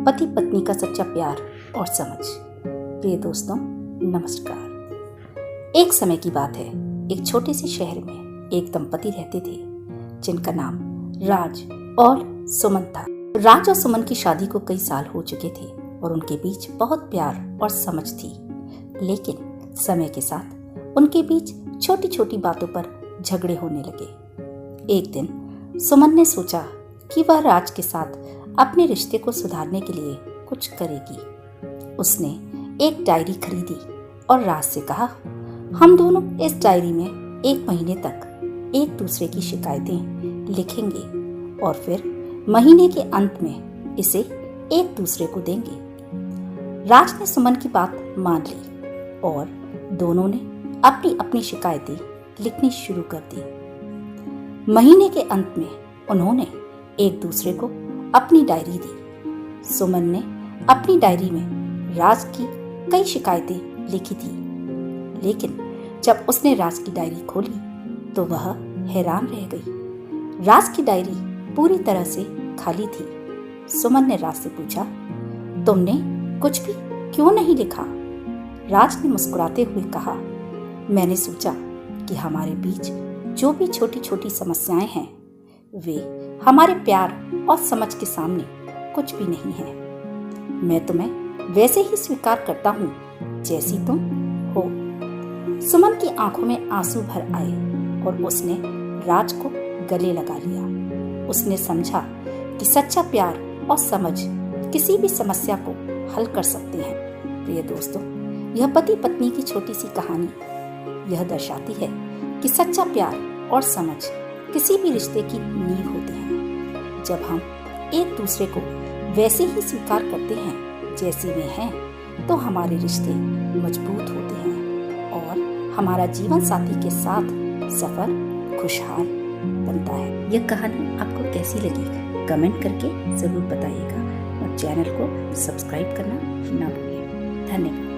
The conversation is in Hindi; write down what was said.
पति पत्नी का सच्चा प्यार और समझ। प्रिय दोस्तों, नमस्कार। एक समय की बात है, एक छोटे से शहर में एक दंपति रहते थे जिनका नाम राज और सुमन था। राज और सुमन की शादी को कई साल हो चुके थे और उनके बीच बहुत प्यार और समझ थी। लेकिन समय के साथ उनके बीच छोटी छोटी बातों पर झगड़े होने लगे। एक दिन सुमन ने सोचा कि वह राज के साथ अपने रिश्ते को सुधारने के लिए कुछ करेगी। उसने एक डायरी खरीदी और राज से कहा, हम दोनों इस डायरी में 1 महीने तक एक दूसरे की शिकायतें लिखेंगे और फिर महीने के अंत में इसे एक दूसरे को देंगे। राज ने सुमन की बात मान ली और दोनों ने अपनी अपनी शिकायतें लिखनी शुरू कर दी। महीने के अंत में उन्होंने एक दूसरे को अपनी डायरी दी। सुमन ने अपनी डायरी में राज की कई शिकायतें लिखी थी, लेकिन जब उसने राज की डायरी खोली तो वह हैरान रह गई। राज की डायरी पूरी तरह से खाली थी। सुमन ने राज से पूछा, तुमने कुछ भी क्यों नहीं लिखा? राज ने मुस्कुराते हुए कहा, मैंने सोचा कि हमारे बीच जो भी छोटी छोटी समस्याएं हैं वे हमारे प्यार और समझ के सामने कुछ भी नहीं है। मैं तुम्हें वैसे ही स्वीकार करता हूँ जैसी तुम हो। सुमन की आंखों में आंसू भर आए और उसने राज को गले लगा लिया। उसने समझा कि सच्चा प्यार और समझ किसी भी समस्या को हल कर सकते हैं। प्रिय दोस्तों, यह पति पत्नी की छोटी सी कहानी यह दर्शाती है कि सच्चा प्यार और समझ किसी भी रिश्ते की नींव होते हैं। जब हम एक दूसरे को वैसे ही स्वीकार करते हैं जैसे वे हैं, तो हमारे रिश्ते मजबूत होते हैं और हमारा जीवन साथी के साथ सफर खुशहाल बनता है। यह कहानी आपको कैसी लगी कमेंट करके जरूर बताइएगा और चैनल को सब्सक्राइब करना ना भूलिए। धन्यवाद।